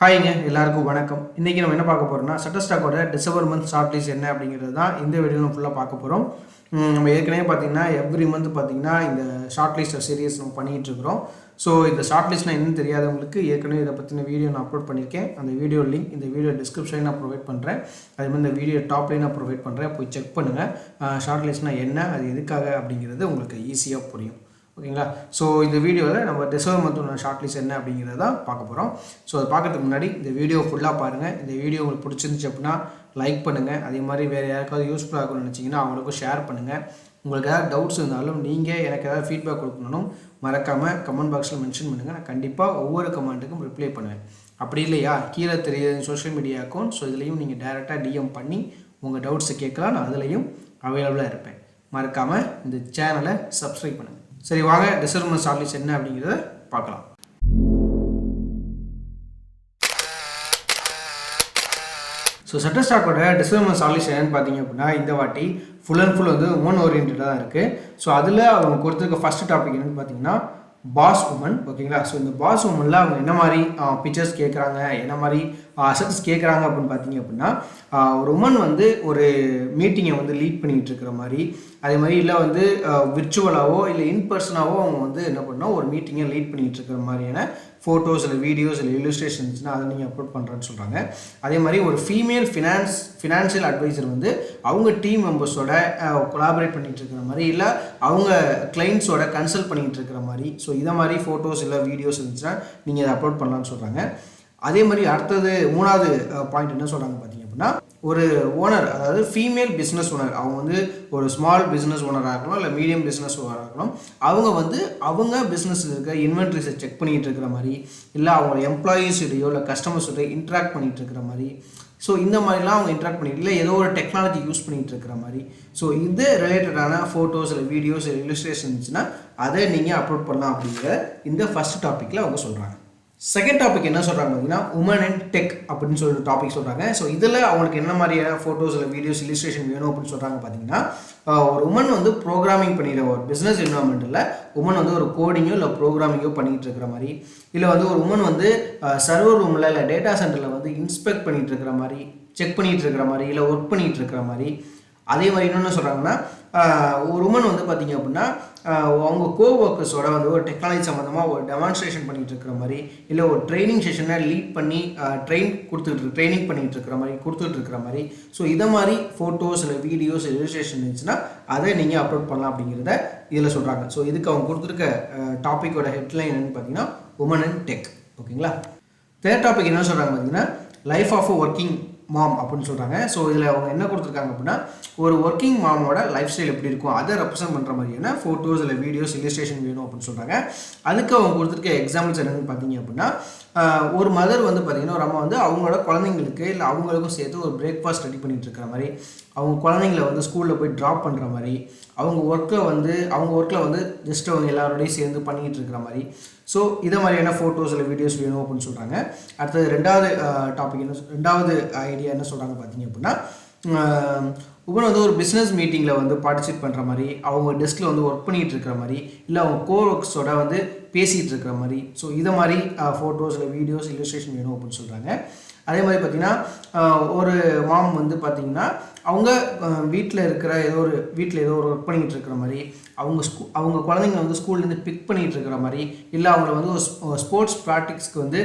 ஹாய்ங்க எல்லாருக்கும் வணக்கம். இன்றைக்கி நம்ம என்ன பார்க்க போகிறோம்னா Shutterstock-ஓட டிசம்பர் மந்த் ஷார்ட் லிஸ்ட் என்ன அப்படிங்கிறது தான் இந்த வீடியோ நம்ம ஃபுல்லாக பார்க்க போகிறோம். நம்ம ஏற்கனவே பார்த்தீங்கன்னா எவ்ரி மந்த் பார்த்தீங்கன்னா இந்த ஷார்ட் லிஸ்ட் சீரியஸ் நம்ம பண்ணிகிட்டு இருக்கிறோம். ஸோ இந்த ஷார்ட் லிஸ்ட்னா என்னன்னு தெரியாதவங்களுக்கு ஏற்கனவே இதை பற்றின வீடியோ நான் அப்லோட் பண்ணியிருக்கேன். அந்த வீடியோ லிங்க் இந்த வீடியோ டிஸ்கிரிப்ஷனில் நான் ப்ரொவைட் பண்ணுறேன். அதே மாதிரி இந்த வீடியோ டாப்லேயும் நான் ப்ரொவைட் பண்ணுறேன். போய் செக் பண்ணுங்கள். ஷார்ட் லிஸ்ட்னா என்ன, அது எதுக்காக அப்படிங்கிறது உங்களுக்கு ஈஸியாக புரியும். ஓகேங்களா? ஸோ இந்த வீடியோவில் நம்ம டிசம்பர் மந்தோட ஷார்ட் லிஸ்ட் என்ன அப்படிங்கிறத தான் பார்க்க போகிறோம். ஸோ அதை பார்க்கறதுக்கு முன்னாடி இந்த வீடியோ ஃபுல்லாக பாருங்கள். இந்த வீடியோ உங்களுக்கு பிடிச்சிருந்துச்சு அப்படின்னா லைக் பண்ணுங்கள். அதே மாதிரி வேறு யாருக்காவது யூஸ்ஃபுல்லாக இருக்கும்னு நினச்சிங்கன்னா அவங்களுக்கும் ஷேர் பண்ணுங்கள். உங்களுக்கு ஏதாவது டவுட்ஸ் இருந்தாலும் நீங்கள் எனக்கு ஏதாவது ஃபீட்பேக் கொடுக்கணும் மறக்காமல் கமெண்ட் பாக்ஸில் மென்ஷன் பண்ணுங்கள். நான் கண்டிப்பாக ஒவ்வொரு கமெண்ட்டுக்கும் ரிப்ளை பண்ணுவேன். அப்படி இல்லையா, கீழே தெரியுது சோஷியல் மீடியா அக்கௌண்ட். ஸோ இதுலேயும் நீங்கள் டேரெக்டாக டிஎம் பண்ணி உங்கள் டவுட்ஸை கேட்கலாம். நான் அதுலேயும் அவைலபிளாக இருப்பேன். மறக்காமல் இந்த சேனலை சப்ஸ்கிரைப் பண்ணுங்கள். சரி, வாங்க டிசம்பர் மந்த் ஷார்ட் லிஸ்ட் என்ன அப்படிங்கிறத பார்க்கலாம். ஸோ Shutterstock-ஓட டிசம்பர் மந்த் ஷார்ட் லிஸ்ட் என்னன்னு பார்த்தீங்க அப்படின்னா இந்த வாட்டி ஃபுல் அண்ட் ஃபுல் வந்து உமன் ஓரியன்டாக தான் இருக்குது. ஸோ அதில் அவங்க கொடுத்துருக்க ஃபஸ்ட்டு டாபிக் என்னென்னு பார்த்தீங்கன்னா பாஸ் உமன். ஓகேங்களா? ஸோ இந்த பாஸ் உமனில் அவங்க என்ன மாதிரி பிக்சர்ஸ் கேட்குறாங்க, என்ன மாதிரி அசட்ஸ் கேட்குறாங்க அப்படின்னு பார்த்தீங்க அப்படின்னா ஒரு உமன் வந்து ஒரு மீட்டிங்கை வந்து லீட் பண்ணிகிட்டு இருக்கிற மாதிரி, அதே மாதிரி இல்லை வந்து விர்ச்சுவலாகவோ இல்லை இன்பர்சனாகவோ அவங்க வந்து என்ன பண்ணால் ஒரு மீட்டிங்கை லீட் பண்ணிகிட்டு இருக்கிற மாதிரியான ஃபோட்டோஸ் இல்லை வீடியோஸ் இல்லை இல்லுஸ்ட்ரேஷன்ஸ்னால் அதை நீங்கள் அப்லோட் பண்ணுறேன்னு சொல்கிறாங்க. அதே மாதிரி ஒரு ஃபீமேல் ஃபினான்ஷியல் அட்வைசர் வந்து அவங்க டீம் மெம்பர்ஸோட கொலாபரேட் பண்ணிகிட்டு இருக்கிற மாதிரி, இல்லை அவங்க கிளைண்ட்ஸோட கன்சல்ட் பண்ணிகிட்டு இருக்கிற மாதிரி, ஸோ இதை மாதிரி ஃபோட்டோஸ் இல்லை வீடியோஸ் இருந்துச்சுன்னா நீங்கள் அதை அப்லோட் பண்ணலான்னு சொல்கிறாங்க. அதே மாதிரி அடுத்தது மூணாவது பாயிண்ட் என்ன சொல்கிறாங்க பார்த்தீங்க அப்படின்னா ஒரு ஓனர், அதாவது ஃபீமேல் பிஸ்னஸ் ஓனர், அவங்க வந்து ஒரு ஸ்மால் பிஸ்னஸ் ஓனராக இருக்கலாம் இல்லை மீடியம் பிஸ்னஸ் ஓனராக இருக்கலாம், அவங்க வந்து அவங்க பிஸ்னஸில் இருக்க இன்வென்ட்ரிஸை செக் பண்ணிகிட்டு இருக்கிற மாதிரி, இல்லை அவங்க எம்ப்ளாயீஸுடையோ இல்லை கஸ்டமர்ஸுடைய இன்ட்ராக்ட் பண்ணிகிட்டு இருக்கிற மாதிரி, ஸோ இந்த மாதிரிலாம் அவங்க இன்ட்ராக்ட் பண்ணிட்டு இல்லை ஏதோ ஒரு டெக்னாலஜி யூஸ் பண்ணிகிட்டு இருக்கிற மாதிரி, ஸோ இது ரிலேட்டடான ஃபோட்டோஸ் இல்லை வீடியோஸ் இல்லை இல்லுஸ்ட்ரேஷன் இருந்துச்சுன்னா அதை நீங்கள் அப்லோட் பண்ணலாம் அப்படிங்கிற இந்த ஃபஸ்ட் டாப்பிக்கில் அவங்க சொல்கிறாங்க. செகண்ட் டாபிக் என்ன சொல்கிறாங்க பார்த்தீங்கன்னா உமன் அண்ட் டெக் அப்படின்னு சொல்லிட்டு டாபிக் சொல்கிறாங்க. ஸோ இதில் அவங்களுக்கு என்ன மாதிரியான ஃபோட்டோஸ் இல்லை வீடியோஸ் இல்லுஸ்ட்ரேஷன் வேணும் அப்படின்னு சொல்கிறாங்க பார்த்தீங்கன்னா ஒரு உமன் வந்து ப்ரோக்ராமிங் பண்ணிடுற ஒரு பிஸ்னஸ் என்வரான்மெண்ட்டில் உமன் வந்து ஒரு கோடிங்கோ இல்லை ப்ரோக்ராமிங்கோ பண்ணிகிட்டு இருக்கிற மாதிரி, இல்லை வந்து ஒரு உமன் வந்து சர்வர் ரூமில் இல்லை டேட்டா சென்டரில் வந்து இன்ஸ்பெக்ட் பண்ணிகிட்டு இருக்கிற மாதிரி, செக் பண்ணிகிட்டு இருக்கிற மாதிரி, இல்லை ஒர்க் பண்ணிகிட்டு இருக்கிற மாதிரி. அதே மாதிரி இன்னொன்று சொல்கிறாங்கன்னா ஒரு உமன் வந்து பார்த்திங்க அப்படின்னா அவங்க கோவொர்க்கர்ஸோட வந்து ஒரு டெக்னாலஜி சம்மந்தமாக ஒரு டெமான்ஸ்ட்ரேஷன் பண்ணிகிட்டு இருக்கிற மாதிரி, இல்லை ஒரு ட்ரைனிங் செஷனை லீட் பண்ணி ட்ரைனிங் பண்ணிகிட்டு இருக்கிற மாதிரி கொடுத்துட்டு இருக்கிற மாதிரி, ஸோ இதை மாதிரி ஃபோட்டோஸ் இல்லை வீடியோஸ் இல்லுஸ்ட்ரேஷன் இருந்துச்சுன்னா அதை நீங்கள் அப்லோட் பண்ணலாம் அப்படிங்கிறத இதில் சொல்கிறாங்க. ஸோ இதுக்கு அவங்க கொடுத்துருக்க டாப்பிக்கோட ஹெட்லைன் என்னென்னு பார்த்தீங்கன்னா உமன் அண்ட் டெக். ஓகேங்களா? தேர்ட் டாபிக் என்ன சொல்கிறாங்க பார்த்தீங்கன்னா life of a working mom அப்படின்னு சொல்கிறாங்க. ஸோ இதில் அவங்க என்ன கொடுத்துருக்காங்க அப்படின்னா ஒரு ஒர்க்கிங் மாமோட லைஃப் ஸ்டைல் எப்படி இருக்கும் அதை ரெப்ரசென்ட் பண்ணுற மாதிரியான ஃபோட்டோஸ் இல்லை வீடியோஸ் இல்லுஸ்ட்ரேஷன் வேணும் அப்படின்னு சொல்கிறாங்க. அதுக்கு அவங்க கொடுத்துருக்க எக்ஸாம்பிள்ஸ் என்னென்னு பார்த்தீங்க அப்படின்னா ஒரு மதர் வந்து பார்த்திங்கன்னா ஒரு அம்மா வந்து அவங்களோட குழந்தைங்களுக்கு இல்லை அவங்களுக்கும் சேர்த்து ஒரு பிரேக்ஃபாஸ்ட் ரெடி பண்ணிகிட்டு இருக்கிற மாதிரி, அவங்க குழந்தைங்கள வந்து ஸ்கூலில் போய் ட்ராப் பண்ணுற மாதிரி, அவங்க ஒர்க்கில் வந்து ஜஸ்ட் அவங்க எல்லாரோடையும் சேர்ந்து பண்ணிகிட்டு இருக்கிற மாதிரி, ஸோ இதை மாதிரியான ஃபோட்டோஸ் இல்லை வீடியோஸ் வேணும் அப்படின்னு சொல்கிறாங்க. அடுத்தது ரெண்டாவது ஐடியா என்ன சொல்கிறாங்க பார்த்தீங்க அப்படின்னா உமன் வந்து ஒரு பிஸ்னஸ் மீட்டிங்கில் வந்து பார்ட்டிசிபேட் பண்ணுற மாதிரி, அவங்க டெஸ்கில் வந்து ஒர்க் பண்ணிகிட்டு இருக்கிற மாதிரி, இல்லை அவங்க கோஒர்க்ஸோட வந்து பேசிகிட்டு இருக்கிற மாதிரி, ஸோ இதை மாதிரி ஃபோட்டோஸ் இல்லை வீடியோஸ் இல்லுஸ்ட்ரேஷன் வேணும் அப்படின்னு சொல்கிறாங்க. அதே மாதிரி பார்த்திங்கன்னா ஒரு மாம் வந்து பார்த்திங்கன்னா அவங்க வீட்டில் ஏதோ ஒரு ஒர்க் பண்ணிகிட்டு இருக்கிற மாதிரி, அவங்க குழந்தைங்க வந்து ஸ்கூல்லேருந்து பிக் பண்ணிகிட்டு இருக்கிற மாதிரி, இல்லை அவங்கள வந்து ஒரு ஸ்போர்ட்ஸ் ப்ராக்டிக்ஸ்க்கு வந்து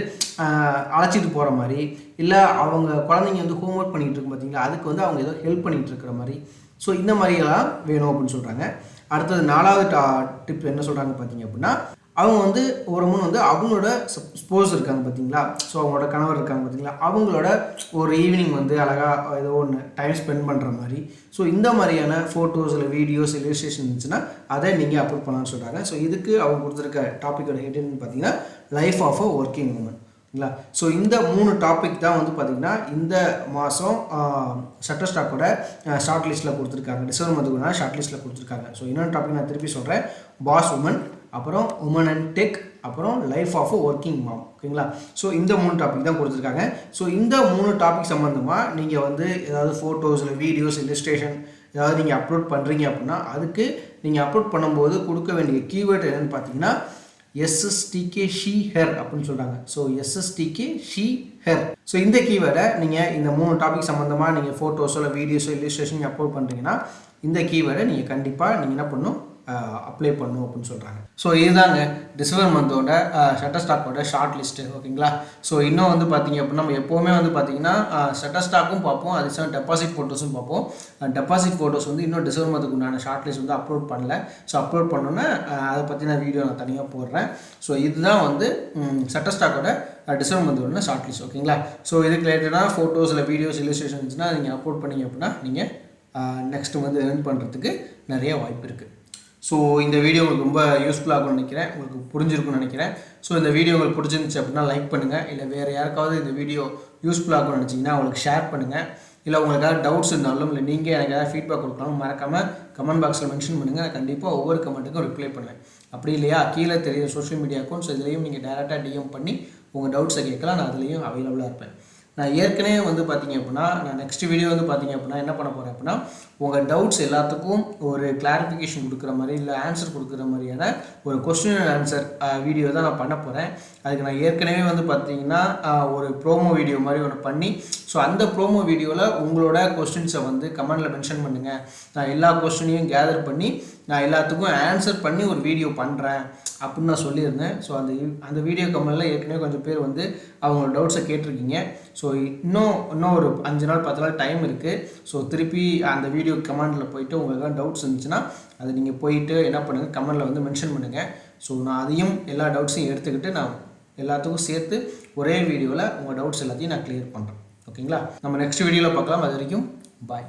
அழைச்சிட்டு போகிற மாதிரி, இல்லை அவங்க குழந்தைங்க வந்து ஹோம்ஒர்க் பண்ணிகிட்டு இருக்கும் பார்த்தீங்களா அதுக்கு வந்து அவங்க ஏதோ ஹெல்ப் பண்ணிகிட்டு இருக்கிற மாதிரி, ஸோ இந்த மாதிரியெல்லாம் வேணும் அப்படின்னு சொல்கிறாங்க. அடுத்தது நாலாவது டிப் என்ன சொல்கிறாங்க பார்த்தீங்க அப்படின்னா அவங்க வந்து ஒரு உமன் வந்து அவங்களோட ஸ்போஸ் இருக்காங்க பார்த்தீங்களா, ஸோ அவங்களோட கணவர் இருக்காங்க பார்த்தீங்களா, அவங்களோட ஒரு ஈவினிங் வந்து அழகாக ஏதோ ஒன்று டைம் ஸ்பெண்ட் பண்ணுற மாதிரி, ஸோ இந்த மாதிரியான ஃபோட்டோஸ் இல்லை வீடியோஸ் இல்லுஸ்ட்ரேஷன் இருந்துச்சுன்னா அதை நீங்கள் அப்லோட் பண்ணலான்னு சொல்கிறாங்க. ஸோ இதுக்கு அவங்க கொடுத்துருக்க டாப்பிக்கோட ஹெட்லைன் பார்த்தீங்கன்னா life of a working woman. இல்லைங்களா? ஸோ இந்த 3 டாபிக் தான் வந்து பார்த்திங்கன்னா இந்த மாதம் Shutterstock-ஓட ஷார்ட் லிஸ்ட்டில் கொடுத்துருக்காங்க. டிசம்பர் மந்த்துக்குனா ஷார்ட் லிஸ்ட்டில் கொடுத்துருக்காங்க. ஸோ இன்னொரு டாபிக் நான் திருப்பி சொல்கிறேன், பாஸ் உமன், அப்புறம் உமன் அண்ட் டெக், அப்புறம் life of a working mom. ஓகேங்களா? ஸோ இந்த 3 டாபிக் தான் கொடுத்துருக்காங்க. ஸோ இந்த 3 டாபிக் சம்மந்தமாக நீங்கள் வந்து ஏதாவது ஃபோட்டோஸ் இல்லை வீடியோஸ் இல்லுஸ்ட்ரேஷன் ஏதாவது நீங்கள் அப்லோட் பண்ணுறீங்க அப்படின்னா அதுக்கு நீங்கள் அப்லோட் பண்ணும்போது கொடுக்க வேண்டிய கீவேர்ட் என்னென்னு பார்த்தீங்கன்னா SSTK she her அப்படின்னு சொல்கிறாங்க. So SSTK she her. So இந்த கீவேர்டை நீங்கள் இந்த 3 டாபிக் சம்மந்தமாக நீங்கள் ஃபோட்டோஸோ இல்லை வீடியோஸோ இல்லுஸ்ட்ரேஷன் அப்லோட் பண்ணுறீங்கன்னா இந்த கீவேர்டை நீங்கள் கண்டிப்பாக நீங்கள் என்ன பண்ணணும், அப்ளை பண்ணும் அப்படின்னு சொல்கிறாங்க. ஸோ இதுதாங்க டிசம்பர் மந்தோட ஷட்டர்ஸ்டாக்கோட ஷார்ட் லிஸ்ட்டு. ஓகேங்களா. ஸோ இன்னும் வந்து பார்த்தீங்க அப்படின்னா நம்ம எப்போவுமே வந்து பார்த்தீங்கன்னா ஷட்டர்ஸ்டாக்கும் பார்ப்போம், அது டெபாசிட் ஃபோட்டோஸும் பார்ப்போம். டெபாசிட் ஃபோட்டோஸ் வந்து இன்னும் டிசம்பர் மந்த்துக்கு உண்டான ஷார்ட் லிஸ்ட் வந்து அப்லோட் பண்ணல. ஸோ அப்லோட் பண்ணோன்னே அதை பற்றின வீடியோ நான் தனியாக போடுறேன். ஸோ இதுதான் வந்து ஷட்டர்ஸ்டாக்கோட டிசம்பர் மந்தோட ஷார்ட் லிஸ்ட். ஓகேங்களா. ஸோ இதுக்கு ரிலேட்டடாக ஃபோட்டோஸ் இல்லை வீடியோஸ் இல்லுஸ்ட்ரேஷன்ஸ்னால் நீங்கள் அப்லோட் பண்ணிங்க அப்படின்னா நீங்கள் நெக்ஸ்ட்டு வந்து ஏர்ன் பண்ணுறதுக்கு நிறைய வாய்ப்பு இருக்குது. ஸோ இந்த வீடியோ உங்களுக்கு ரொம்ப யூஸ்ஃபுல்லாக இருக்கும்னு நினைக்கிறேன், உங்களுக்கு புரிஞ்சிருக்கும்னு நினைக்கிறேன். ஸோ இந்த வீடியோ உங்களுக்கு பிடிச்சிருந்துச்சு அப்படின்னா லைக் பண்ணுங்கள், இல்லை வேறு யாருக்காவது இந்த வீடியோ யூஸ்ஃபுல்லாக இருக்கும்னு நினச்சிங்கன்னா அவங்களுக்கு ஷேர் பண்ணுங்கள். இல்லை உங்களுக்கு ஏதாவது டவுட்ஸ் இருந்தாலும் இல்லை நீங்கள் எனக்கு ஏதாவது ஃபீட்பேக் கொடுக்கணும் மறக்காமல் கமெண்ட் பாக்ஸில் மென்ஷன் பண்ணுங்கள். நான் கண்டிப்பாக ஒவ்வொரு கமெண்ட்டுக்கும் ரிப்ளை பண்ணுவேன். அப்படி இல்லையா கீழே தெரியுற சோஷியல் மீடியா அக்கௌண்ட்ஸ் இதுலேயும் நீங்கள் டேரெக்டாக டிஎம் பண்ணி உங்கள் டவுட்ஸை கேட்கலாம், நான் அதுலேயும் அவைலபிளாக இருப்பேன். நான் ஏற்கனவே வந்து பார்த்தீங்க அப்படின்னா நான் நெக்ஸ்ட் வீடியோ வந்து பார்த்தீங்க அப்படின்னா என்ன பண்ண போகிறேன் அப்படின்னா உங்கள் டவுட்ஸ் எல்லாத்துக்கும் ஒரு கிளாரிஃபிகேஷன் கொடுக்குற மாதிரி இல்லை ஆன்சர் கொடுக்குற மாதிரியான ஒரு கொஸ்டின் அண்ட் ஆன்சர் வீடியோ தான் நான் பண்ண போகிறேன். அதுக்கு நான் ஏற்கனவே வந்து பார்த்தீங்கன்னா ஒரு ப்ரோமோ வீடியோ மாதிரி ஒன்று பண்ணி ஸோ அந்த ப்ரோமோ வீடியோவில் உங்களோட கொஸ்டின்ஸை வந்து கமெண்டில் மென்ஷன் பண்ணுங்கள், நான் எல்லா கொஸ்டினையும் கேதர் பண்ணி நான் எல்லாத்துக்கும் ஆன்சர் பண்ணி ஒரு வீடியோ பண்ணுறேன் அப்படின்னு நான் சொல்லியிருந்தேன். ஸோ அந்த வீடியோ கமெண்டில் ஏற்கனவே கொஞ்சம் பேர் வந்து அவங்களோட டவுட்ஸை கேட்டிருக்கீங்க. ஸோ இன்னும் ஒரு 5 நாள் 10 நாள் டைம் இருக்குது. ஸோ திருப்பி அந்த வீடியோ கமெண்டில் போயிட்டு உங்களுக்கு டவுட்ஸ் இருந்துச்சுன்னா அதை நீங்கள் போயிட்டு என்ன பண்ணுங்கள், கமெண்டில் வந்து மென்ஷன் பண்ணுங்கள். ஸோ நான் அதையும் எல்லா டவுட்ஸையும் எடுத்துக்கிட்டு நான் எல்லாத்துக்கும் சேர்த்து ஒரே வீடியோவில் உங்கள் டவுட்ஸ் எல்லாத்தையும் நான் கிளியர் பண்ணுறேன். ஓகேங்களா. நம்ம நெக்ஸ்ட் வீடியோவில் பார்க்கலாம். அது வரைக்கும் பாய்.